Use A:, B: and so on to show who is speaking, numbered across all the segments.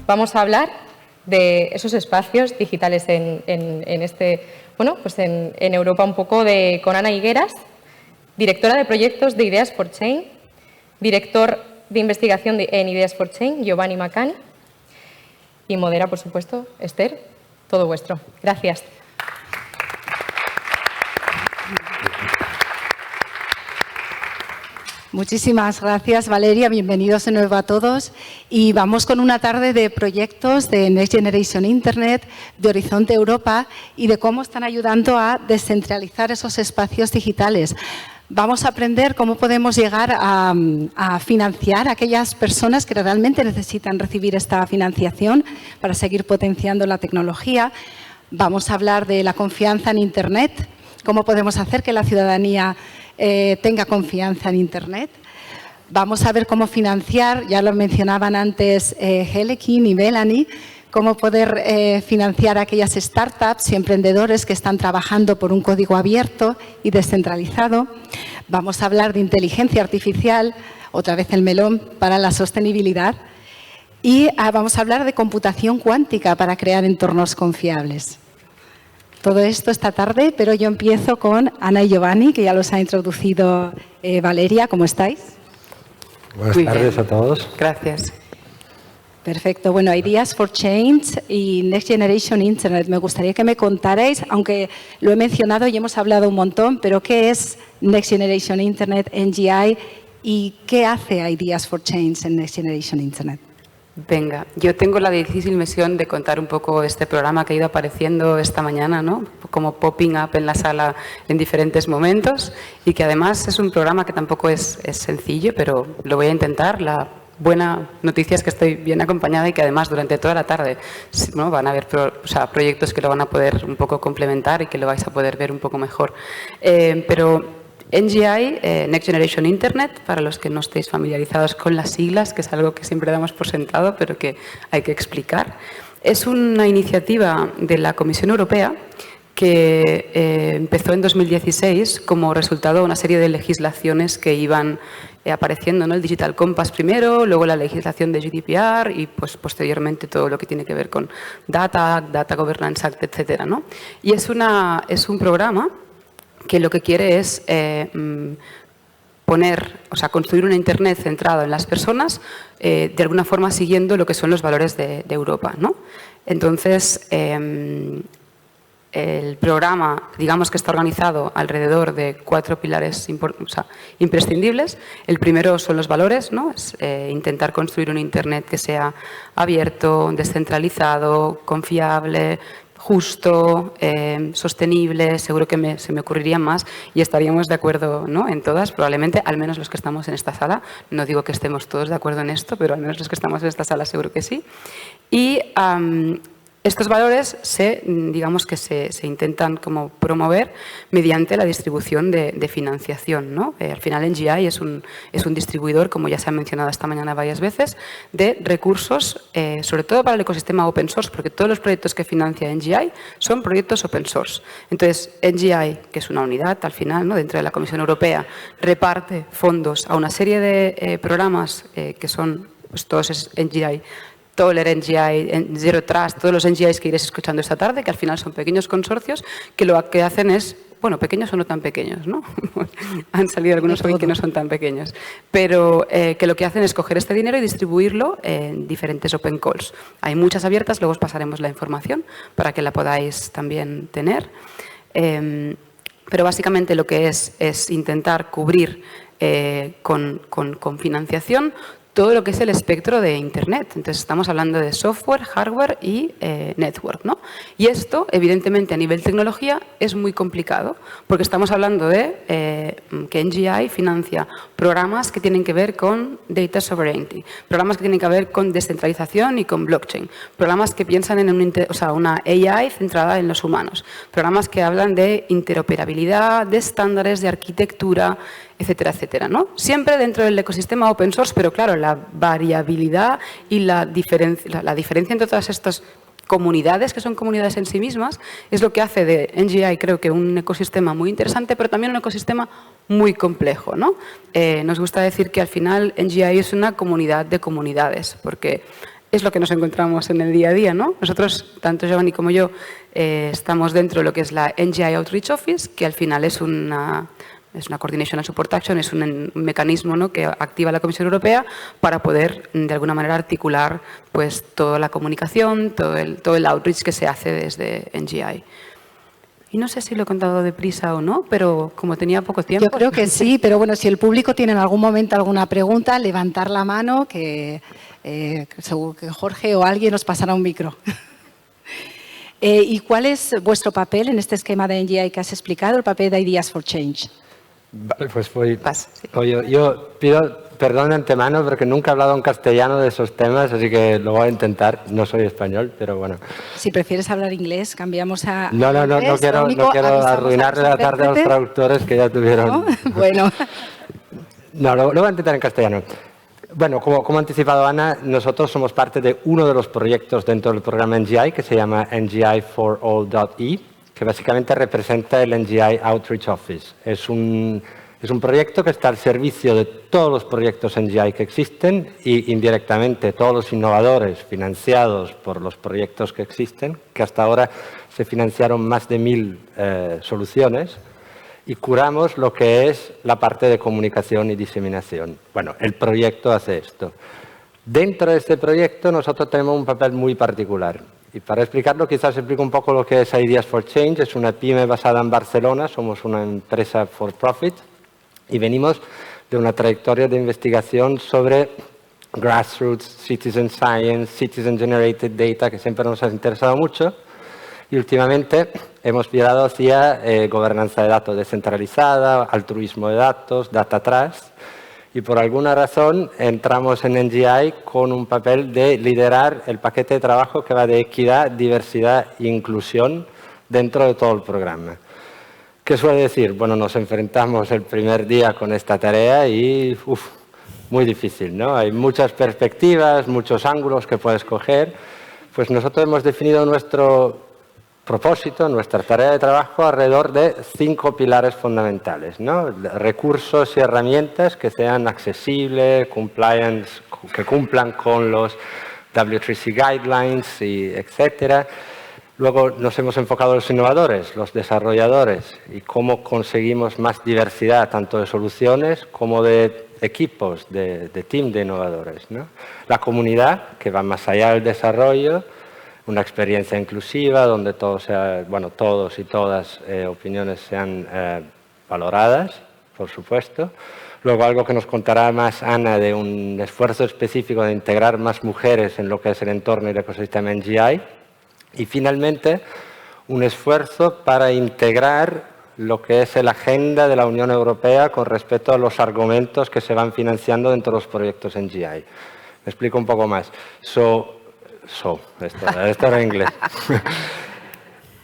A: vamos a hablar de esos espacios digitales en Europa un poco con Ana Higueras, directora de proyectos de Ideas for Change, director de investigación en Ideas for Change, Giovanni Macani, y modera, por supuesto, Esther, todo vuestro. Gracias.
B: Muchísimas gracias, Valeria. Bienvenidos de nuevo a todos. Y vamos con una tarde de proyectos de Next Generation Internet, de Horizonte Europa y de cómo están ayudando a descentralizar esos espacios digitales. Vamos a aprender cómo podemos llegar a financiar a aquellas personas que realmente necesitan recibir esta financiación para seguir potenciando la tecnología. Vamos a hablar de la confianza en Internet, cómo podemos hacer que la ciudadanía tenga confianza en Internet. Vamos a ver cómo financiar, ya lo mencionaban antes Helekin y Melanie, cómo poder financiar a aquellas startups y emprendedores que están trabajando por un código abierto y descentralizado. Vamos a hablar de inteligencia artificial, otra vez el melón para la sostenibilidad. Y vamos a hablar de computación cuántica para crear entornos confiables. Todo esto esta tarde, pero yo empiezo con Ana y Giovanni, que ya los ha introducido Valeria. ¿Cómo estáis?
C: Buenas tardes a todos.
D: Gracias.
B: Perfecto. Bueno, Ideas for Change y Next Generation Internet. Me gustaría que me contarais, aunque lo he mencionado y hemos hablado un montón, pero ¿qué es Next Generation Internet, NGI, y qué hace Ideas for Change en Next Generation Internet?
D: Venga, yo tengo la difícil misión de contar un poco este programa que ha ido apareciendo esta mañana, ¿no? Como popping up en la sala en diferentes momentos, y que además es un programa que tampoco es sencillo, pero lo voy a intentar. La buena noticia es que estoy bien acompañada y que además durante toda la tarde, ¿no?, van a haber proyectos que lo van a poder un poco complementar y que lo vais a poder ver un poco mejor. Pero NGI, Next Generation Internet, para los que no estéis familiarizados con las siglas, que es algo que siempre damos por sentado, pero que hay que explicar, es una iniciativa de la Comisión Europea que empezó en 2016 como resultado de una serie de legislaciones que iban apareciendo, ¿no? El Digital Compass primero, luego la legislación de GDPR y pues posteriormente todo lo que tiene que ver con Data Governance Act, etcétera, ¿no? Y es un programa que lo que quiere es construir una Internet centrada en las personas, de alguna forma siguiendo lo que son los valores de Europa, ¿no? Entonces, el programa, digamos que está organizado alrededor de 4 pilares imprescindibles. El primero son los valores, ¿no? Es intentar construir un Internet que sea abierto, descentralizado, confiable, justo, sostenible. Seguro que se me ocurrirían más y estaríamos de acuerdo, ¿no?, en todas, probablemente, al menos los que estamos en esta sala. No digo que estemos todos de acuerdo en esto, pero al menos los que estamos en esta sala seguro que sí. Y estos valores digamos que se intentan como promover mediante la distribución de financiación, ¿no? Al final NGI es un distribuidor, como ya se ha mencionado esta mañana varias veces, de recursos, sobre todo para el ecosistema open source, porque todos los proyectos que financia NGI son proyectos open source. Entonces, NGI, que es una unidad al final, ¿no?, dentro de la Comisión Europea, reparte fondos a una serie de programas que son, pues todos es NGI, Toller NGI, Zero Trust, todos los NGIs que iréis escuchando esta tarde, que al final son pequeños consorcios que lo que hacen es, bueno, pequeños o no tan pequeños, ¿no? Han salido algunos hoy que no son tan pequeños, pero que lo que hacen es coger este dinero y distribuirlo en diferentes open calls. Hay muchas abiertas, luego os pasaremos la información para que la podáis también tener. Pero básicamente lo que es intentar cubrir con financiación todo lo que es el espectro de Internet. Entonces, estamos hablando de software, hardware y network, ¿no? Y esto, evidentemente, a nivel tecnología, es muy complicado, porque estamos hablando de que NGI financia programas que tienen que ver con data sovereignty, programas que tienen que ver con descentralización y con blockchain, programas que piensan en una AI centrada en los humanos, programas que hablan de interoperabilidad, de estándares, de arquitectura, etcétera, etcétera, ¿no? Siempre dentro del ecosistema open source, pero claro, la variabilidad y la diferencia entre todas estas comunidades, que son comunidades en sí mismas, es lo que hace de NGI, creo que, un ecosistema muy interesante, pero también un ecosistema muy complejo, ¿no? Nos gusta decir que al final NGI es una comunidad de comunidades, porque es lo que nos encontramos en el día a día, ¿no? Nosotros, tanto Giovanni como yo, estamos dentro de lo que es la NGI Outreach Office, que al final es una Coordination and Support Action, es un mecanismo, ¿no?, que activa la Comisión Europea para poder, de alguna manera, articular pues, toda la comunicación, todo el outreach que se hace desde NGI. Y no sé si lo he contado deprisa o no, pero como tenía poco tiempo...
B: Yo creo que sí, pero bueno, si el público tiene en algún momento alguna pregunta, levantar la mano, que seguro que Jorge o alguien os pasará un micro. ¿Y cuál es vuestro papel en este esquema de NGI que has explicado, el papel de Ideas for Change?
C: Vale, pues voy.
D: Sí.
C: Yo pido perdón de antemano porque nunca he hablado en castellano de esos temas, así que lo voy a intentar. No soy español, pero bueno.
B: Si prefieres hablar inglés, cambiamos a
C: No quiero arruinarle la tarde a los traductores que ya tuvieron.
B: ¿No? Bueno.
C: No, lo voy a intentar en castellano. Bueno, como ha anticipado Ana, nosotros somos parte de uno de los proyectos dentro del programa NGI que se llama NGI4All.E, que básicamente representa el NGI Outreach Office. Es un proyecto que está al servicio de todos los proyectos NGI que existen y indirectamente todos los innovadores financiados por los proyectos que existen, que hasta ahora se financiaron más de 1000 soluciones, y curamos lo que es la parte de comunicación y diseminación. Bueno, el proyecto hace esto. Dentro de este proyecto nosotros tenemos un papel muy particular. Y para explicarlo, quizás explico un poco lo que es Ideas for Change. Es una pyme basada en Barcelona, somos una empresa for profit y venimos de una trayectoria de investigación sobre grassroots, citizen science, citizen generated data, que siempre nos ha interesado mucho. Y últimamente hemos virado hacia gobernanza de datos descentralizada, altruismo de datos, data trust. Y por alguna razón entramos en NGI con un papel de liderar el paquete de trabajo que va de equidad, diversidad e inclusión dentro de todo el programa. ¿Qué suele decir? Bueno, nos enfrentamos el primer día con esta tarea y muy difícil, ¿no? Hay muchas perspectivas, muchos ángulos que puedes coger. Pues nosotros hemos definido nuestro propósito, nuestra tarea de trabajo alrededor de 5 pilares fundamentales, ¿no? Recursos y herramientas que sean accesibles, que cumplan con los W3C guidelines, etcétera. Luego nos hemos enfocado en los innovadores, los desarrolladores y cómo conseguimos más diversidad tanto de soluciones como de equipos, de team de innovadores, ¿no? La comunidad, que va más allá del desarrollo, una experiencia inclusiva donde todos y todas opiniones sean valoradas, por supuesto. Luego algo que nos contará más Ana de un esfuerzo específico de integrar más mujeres en lo que es el entorno y el ecosistema NGI. Y finalmente un esfuerzo para integrar lo que es la agenda de la Unión Europea con respecto a los argumentos que se van financiando dentro de los proyectos NGI. Me explico un poco más. Esto era inglés.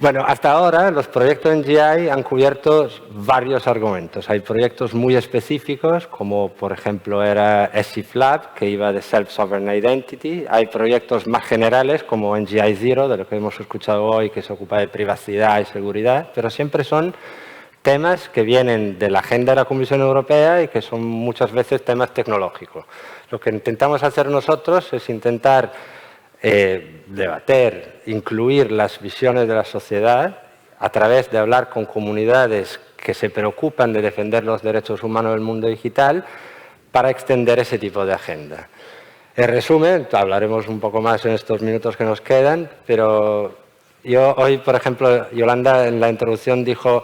C: Bueno, hasta ahora los proyectos NGI han cubierto varios argumentos. Hay proyectos muy específicos, como por ejemplo era SIFLab, que iba de Self-Sovereign Identity. Hay proyectos más generales, como NGI Zero, de lo que hemos escuchado hoy, que se ocupa de privacidad y seguridad, pero siempre son temas que vienen de la agenda de la Comisión Europea y que son muchas veces temas tecnológicos. Lo que intentamos hacer nosotros es intentar debater, incluir las visiones de la sociedad a través de hablar con comunidades que se preocupan de defender los derechos humanos del mundo digital para extender ese tipo de agenda. En resumen, hablaremos un poco más en estos minutos que nos quedan, pero yo hoy, por ejemplo, Yolanda en la introducción dijo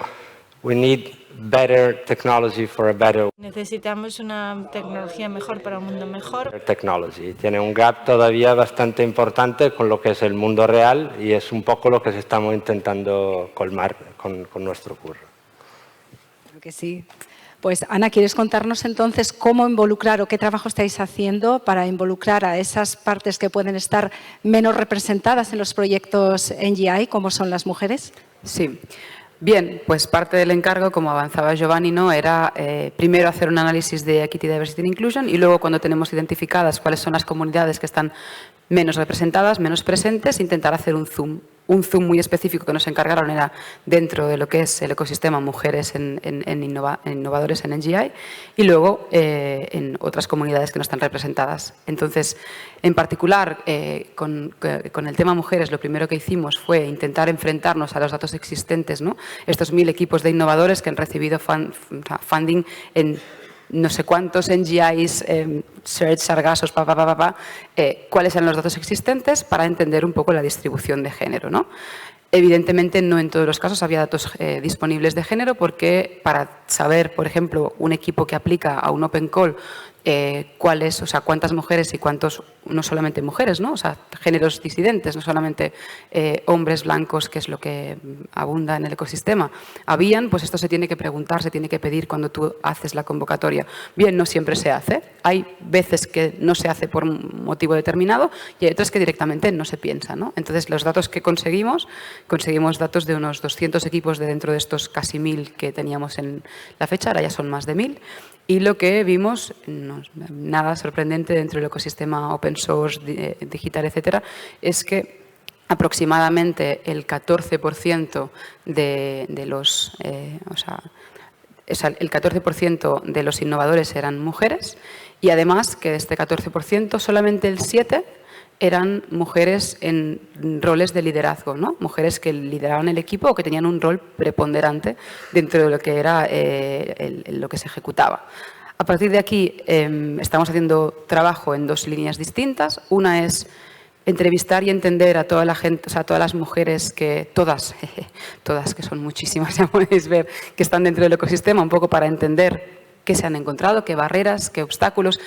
C: "We need better technology for a better".
E: Necesitamos una tecnología mejor para un mundo mejor.
C: Technology. Tiene un gap todavía bastante importante con lo que es el mundo real y es un poco lo que estamos intentando colmar con nuestro curro.
B: Creo que sí. Pues Ana, ¿quieres contarnos entonces cómo involucrar o qué trabajo estáis haciendo para involucrar a esas partes que pueden estar menos representadas en los proyectos NGI, como son las mujeres?
D: Sí. Bien, pues parte del encargo, como avanzaba Giovanni, ¿no?, era primero hacer un análisis de Equity, Diversity and Inclusion y luego, cuando tenemos identificadas cuáles son las comunidades que están menos representadas, menos presentes, intentar hacer un zoom un zoom muy específico que nos encargaron era dentro de lo que es el ecosistema mujeres en innovadores en NGI y luego en otras comunidades que no están representadas. Entonces, en particular, con el tema mujeres, lo primero que hicimos fue intentar enfrentarnos a los datos existentes, ¿no? Estos 1000 equipos de innovadores que han recibido funding en no sé cuántos NGIs, Search, Sargassos, cuáles eran los datos existentes para entender un poco la distribución de género, ¿no? Evidentemente, no en todos los casos había datos disponibles de género porque para saber, por ejemplo, un equipo que aplica a un Open Call, cuántas mujeres y cuántos, no solamente mujeres, ¿no? O sea, géneros disidentes, no solamente hombres blancos, que es lo que abunda en el ecosistema, habían, pues esto se tiene que preguntar, se tiene que pedir cuando tú haces la convocatoria. Bien, no siempre se hace, hay veces que no se hace por un motivo determinado y hay otras que directamente no se piensa, ¿no? Entonces, los datos que conseguimos datos de unos 200 equipos de dentro de estos casi 1000 que teníamos en la fecha, ahora ya son más de 1000. Y lo que vimos, nada sorprendente dentro del ecosistema open source, digital, etcétera, es que aproximadamente el 14% de los, el 14% de los innovadores eran mujeres y además que de este 14% solamente el 7% eran mujeres en roles de liderazgo, ¿no? Mujeres que lideraban el equipo o que tenían un rol preponderante dentro de lo que era lo que se ejecutaba. A partir de aquí estamos haciendo trabajo en 2 líneas distintas. Una es entrevistar y entender a toda la gente, o sea, a todas las mujeres que, todas, que son muchísimas, ya podéis ver, que están dentro del ecosistema, un poco para entender qué se han encontrado, qué barreras, qué obstáculos,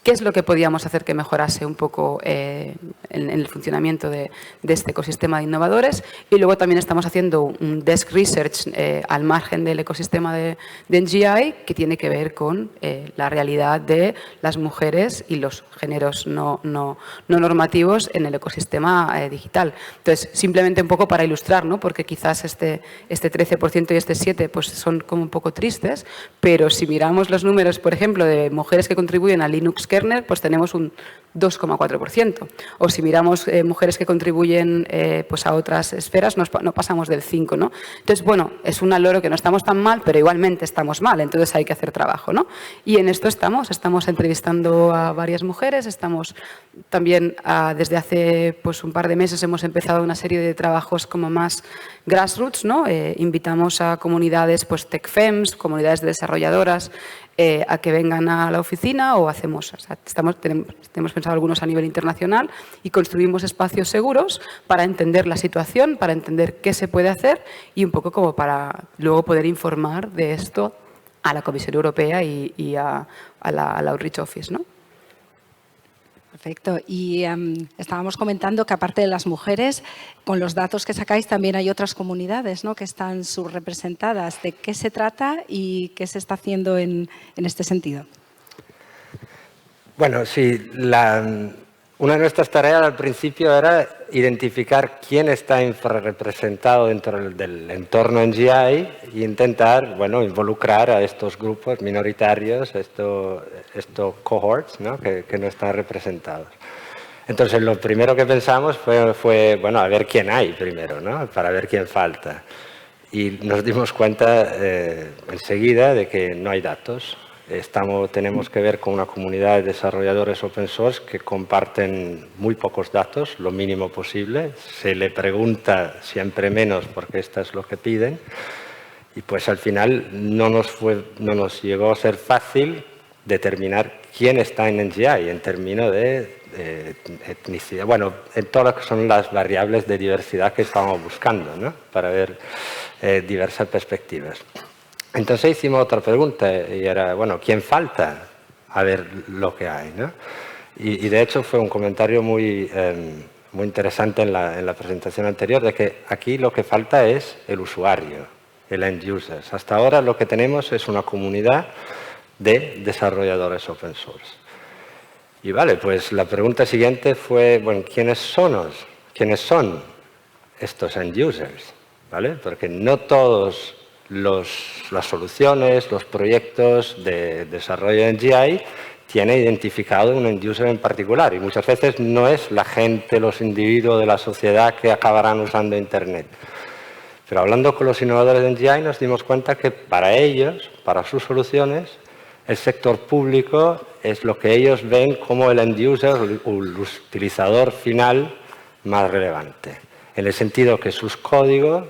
D: qué es lo que podíamos hacer que mejorase un poco en el funcionamiento de este ecosistema de innovadores. Y luego también estamos haciendo un desk research al margen del ecosistema de NGI que tiene que ver con la realidad de las mujeres y los géneros no normativos en el ecosistema digital. Entonces, simplemente un poco para ilustrar, ¿no? Porque quizás este 13% y este 7% pues son como un poco tristes, pero si miramos los números, por ejemplo, de mujeres que contribuyen a Linux kernel, pues tenemos un 2,4%. O si miramos mujeres que contribuyen pues a otras esferas, no pasamos del 5%, ¿no? Entonces, bueno, es un logro que no estamos tan mal, pero igualmente estamos mal, entonces hay que hacer trabajo, ¿no? Y en esto estamos entrevistando a varias mujeres, estamos también desde hace pues un par de meses hemos empezado una serie de trabajos como más grassroots, ¿no? Invitamos a comunidades, pues TechFems, comunidades de desarrolladoras, a que vengan a la oficina o hacemos, o sea, tenemos pensado algunos a nivel internacional y construimos espacios seguros para entender la situación, para entender qué se puede hacer y un poco como para luego poder informar de esto a la Comisión Europea y a la Outreach Office, ¿no?
B: Perfecto. Y estábamos comentando que aparte de las mujeres, con los datos que sacáis también hay otras comunidades, ¿no?, que están subrepresentadas. ¿De qué se trata y qué se está haciendo en este sentido?
C: Bueno, sí, una de nuestras tareas al principio era identificar quién está infrarrepresentado dentro del entorno NGI e intentar, bueno, involucrar a estos grupos minoritarios, estos cohorts, ¿no?, que no están representados. Entonces, lo primero que pensamos fue, bueno, a ver quién hay primero, ¿no?, para ver quién falta. Y nos dimos cuenta enseguida de que no hay datos. Tenemos que ver con una comunidad de desarrolladores open source que comparten muy pocos datos, lo mínimo posible. Se le pregunta siempre menos porque esto es lo que piden. Y pues al final no nos llegó a ser fácil determinar quién está en NGI en términos de etnicidad. Bueno, en todo lo que son las variables de diversidad que estábamos buscando, ¿no?, para ver diversas perspectivas. Entonces hicimos otra pregunta y era, bueno, ¿quién falta? A ver lo que hay, ¿no? Y de hecho fue un comentario muy interesante en la presentación anterior de que aquí lo que falta es el usuario, el end users. Hasta ahora lo que tenemos es una comunidad de desarrolladores open source. Y vale, pues la pregunta siguiente fue, bueno, ¿quiénes son estos end users? ¿Vale? Porque no todos las soluciones, los proyectos de desarrollo en NGI tiene identificado un end user en particular y muchas veces no es la gente, los individuos de la sociedad que acabarán usando Internet. Pero hablando con los innovadores de NGI nos dimos cuenta que para ellos, para sus soluciones, el sector público es lo que ellos ven como el end user o el utilizador final más relevante. En el sentido que sus códigos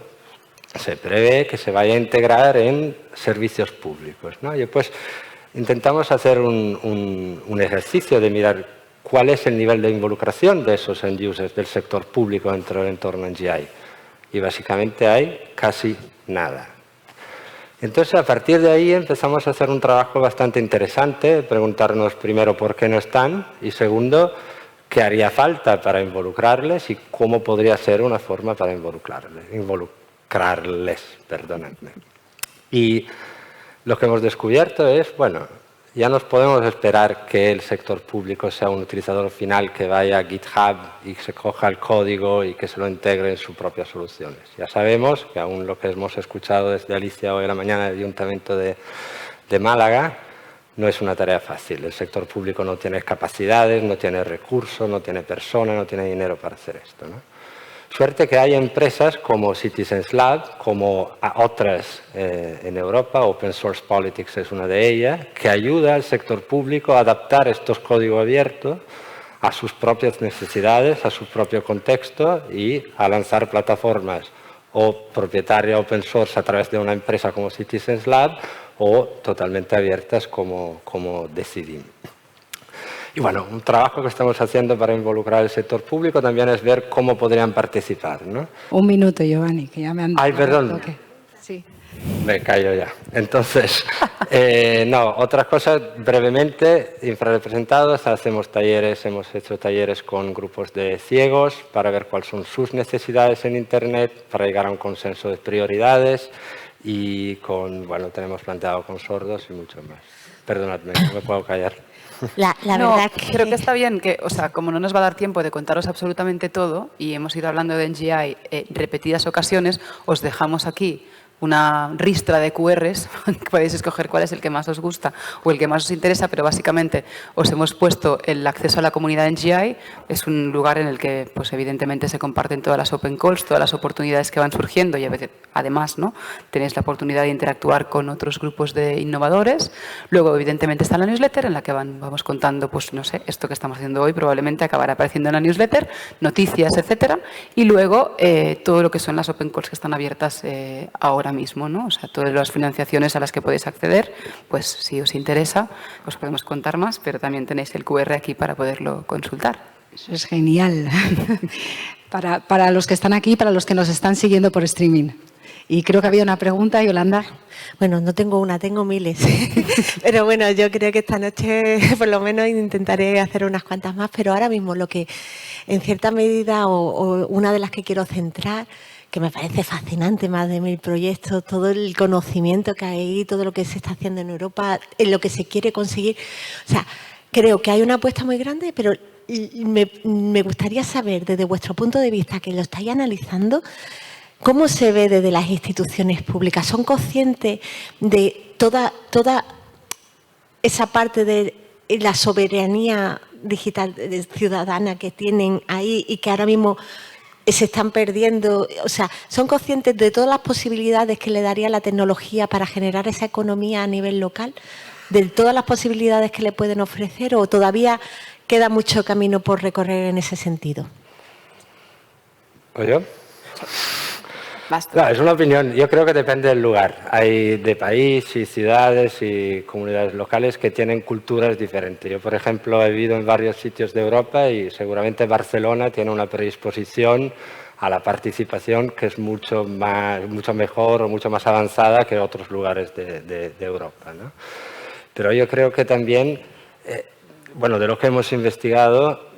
C: se prevé que se vaya a integrar en servicios públicos, ¿no? Y pues intentamos hacer un ejercicio de mirar cuál es el nivel de involucración de esos end users del sector público dentro del entorno NGI. Y básicamente hay casi nada. Entonces, a partir de ahí empezamos a hacer un trabajo bastante interesante, preguntarnos primero por qué no están y segundo, qué haría falta para involucrarles y cómo podría ser una forma para involucrarles. Perdonadme. Y lo que hemos descubierto es, bueno, ya nos podemos esperar que el sector público sea un utilizador final que vaya a GitHub y se coja el código y que se lo integre en sus propias soluciones. Ya sabemos que aún lo que hemos escuchado desde Alicia hoy en la mañana del Ayuntamiento de Málaga no es una tarea fácil. El sector público no tiene capacidades, no tiene recursos, no tiene personas, no tiene dinero para hacer esto, ¿no? Suerte que hay empresas como Citizens Lab, como otras en Europa, Open Source Politics es una de ellas, que ayuda al sector público a adaptar estos códigos abiertos a sus propias necesidades, a su propio contexto y a lanzar plataformas o propietarias open source a través de una empresa como Citizens Lab o totalmente abiertas como Decidim. Y bueno, un trabajo que estamos haciendo para involucrar el sector público también es ver cómo podrían participar, ¿no?
B: Un minuto, Giovanni, que ya me han...
C: Ay, perdón.
B: Sí.
C: Me callo ya. Entonces, no, otra cosa, brevemente, infrarrepresentados, hacemos talleres, hemos hecho talleres con grupos de ciegos para ver cuáles son sus necesidades en Internet, para llegar a un consenso de prioridades y bueno, tenemos planteado con sordos y mucho más. Perdonadme, no me puedo callar.
D: La verdad que... Creo que está bien que, o sea, como no nos va a dar tiempo de contaros absolutamente todo y hemos ido hablando de NGI repetidas ocasiones, os dejamos aquí una ristra de QRs, podéis escoger cuál es el que más os gusta o el que más os interesa, pero básicamente os hemos puesto el acceso a la comunidad NGI, es un lugar en el que pues evidentemente se comparten todas las open calls, todas las oportunidades que van surgiendo y además, ¿no?, tenéis la oportunidad de interactuar con otros grupos de innovadores. Luego evidentemente está la newsletter en la que vamos contando, pues no sé, esto que estamos haciendo hoy probablemente acabará apareciendo en la newsletter, noticias, etcétera, y luego todo lo que son las open calls que están abiertas ahora mismo, ¿no? O sea, todas las financiaciones a las que podéis acceder, pues si os interesa, os podemos contar más, pero también tenéis el QR aquí para poderlo consultar.
B: Eso es genial. Para los que están aquí, para los que nos están siguiendo por streaming. Y creo que había una pregunta, Yolanda.
F: Bueno, no tengo una, tengo miles. Pero bueno, yo creo que esta noche por lo menos intentaré hacer unas cuantas más, pero ahora mismo lo que en cierta medida o una de las que quiero centrar, que me parece fascinante, más de 1000 proyectos, todo el conocimiento que hay, todo lo que se está haciendo en Europa, en lo que se quiere conseguir. O sea, creo que hay una apuesta muy grande, pero me gustaría saber desde vuestro punto de vista, que lo estáis analizando, ¿cómo se ve desde las instituciones públicas? ¿Son conscientes de toda esa parte de la soberanía digital ciudadana que tienen ahí y que ahora mismo se están perdiendo? O sea, ¿son conscientes de todas las posibilidades que le daría la tecnología para generar esa economía a nivel local? ¿De todas las posibilidades que le pueden ofrecer o todavía queda mucho camino por recorrer en ese sentido?
C: ¿Oye? Claro, es una opinión. Yo creo que depende del lugar. Hay de país y ciudades y comunidades locales que tienen culturas diferentes. Yo, por ejemplo, he vivido en varios sitios de Europa y seguramente Barcelona tiene una predisposición a la participación que es mucho mejor o mucho más avanzada que otros lugares de Europa, ¿no? Pero yo creo que también, bueno, de lo que hemos investigado,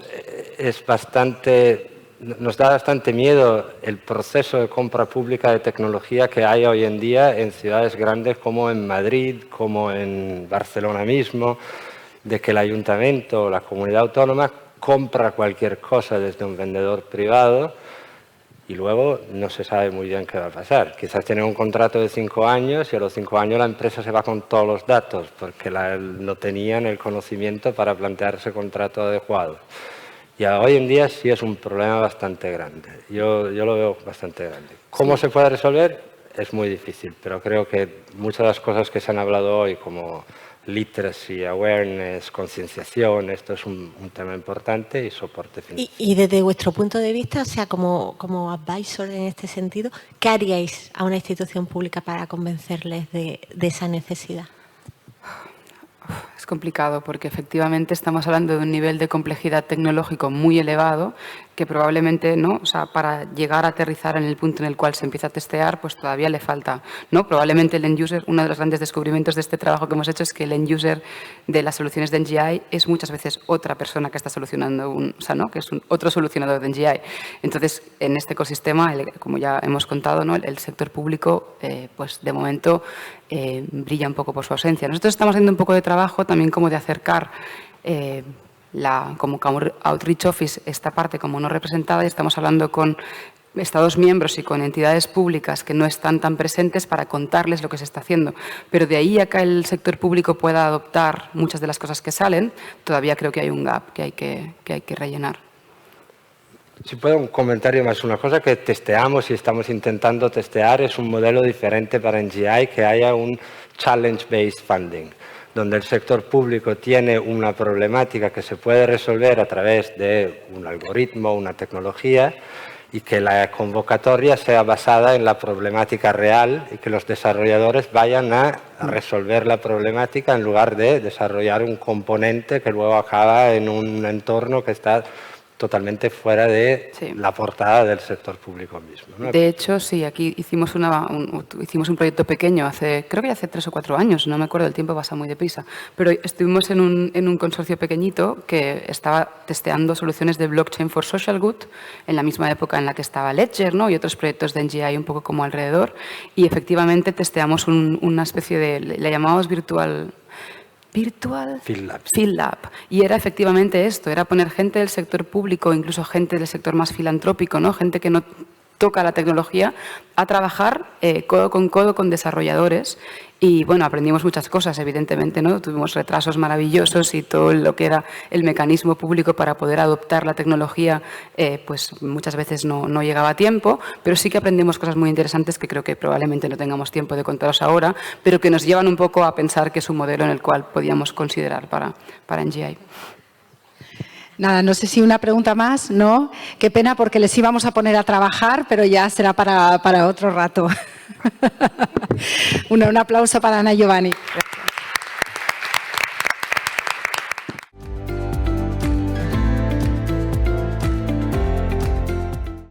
C: nos da bastante miedo el proceso de compra pública de tecnología que hay hoy en día en ciudades grandes como en Madrid, como en Barcelona mismo, de que el ayuntamiento o la comunidad autónoma compra cualquier cosa desde un vendedor privado y luego no se sabe muy bien qué va a pasar. Quizás tienen un contrato de 5 años y a los 5 años la empresa se va con todos los datos porque no tenían el conocimiento para plantearse contrato adecuado. Y hoy en día sí es un problema bastante grande. Yo lo veo bastante grande. ¿Cómo se puede resolver? Es muy difícil, pero creo que muchas de las cosas que se han hablado hoy, como literacy, awareness, concienciación, esto es un tema importante y soporte financiero.
F: Y desde vuestro punto de vista, o sea, como advisor en este sentido, ¿qué haríais a una institución pública para convencerles de esa necesidad?
D: Es complicado porque efectivamente estamos hablando de un nivel de complejidad tecnológico muy elevado que probablemente, ¿no? O sea, para llegar a aterrizar en el punto en el cual se empieza a testear, pues todavía le falta, ¿no? Probablemente el end user, uno de los grandes descubrimientos de este trabajo que hemos hecho es que el end user de las soluciones de NGI es muchas veces otra persona que está solucionando o sea, ¿no? Que es otro solucionador de NGI. Entonces, en este ecosistema, como ya hemos contado, ¿no? El sector público, pues de momento brilla un poco por su ausencia. Nosotros estamos haciendo un poco de trabajo también como de acercar como Outreach Office esta parte como no representada y estamos hablando con Estados miembros y con entidades públicas que no están tan presentes para contarles lo que se está haciendo. Pero de ahí a que el sector público pueda adoptar muchas de las cosas que salen, todavía creo que hay un gap que hay que rellenar.
C: Si puedo, un comentario más. Una cosa que testeamos y estamos intentando testear es un modelo diferente para NGI, que haya un challenge-based funding, donde el sector público tiene una problemática que se puede resolver a través de un algoritmo, una tecnología, y que la convocatoria sea basada en la problemática real y que los desarrolladores vayan a resolver la problemática en lugar de desarrollar un componente que luego acaba en un entorno que está totalmente fuera de la portada del sector público mismo, ¿no?
D: De hecho, sí, aquí hicimos un proyecto pequeño creo que hace 3 o 4 años, no me acuerdo, el tiempo pasa muy deprisa, pero estuvimos en un consorcio pequeñito que estaba testeando soluciones de blockchain for social good en la misma época en la que estaba Ledger, ¿no? Y otros proyectos de NGI un poco como alrededor, y efectivamente testeamos una especie de, le llamamos Virtual Field Lab. Y era efectivamente esto, era poner gente del sector público, incluso gente del sector más filantrópico, ¿no? Gente que no toca la tecnología, a trabajar codo con desarrolladores. Y bueno, aprendimos muchas cosas, evidentemente, ¿no? Tuvimos retrasos maravillosos y todo lo que era el mecanismo público para poder adoptar la tecnología, pues muchas veces no llegaba a tiempo, pero sí que aprendimos cosas muy interesantes que creo que probablemente no tengamos tiempo de contaros ahora, pero que nos llevan un poco a pensar que es un modelo en el cual podíamos considerar para NGI.
B: Nada, no sé si una pregunta más, ¿no? Qué pena porque les íbamos a poner a trabajar, pero ya será para otro rato. Un aplauso para Ana y Giovanni.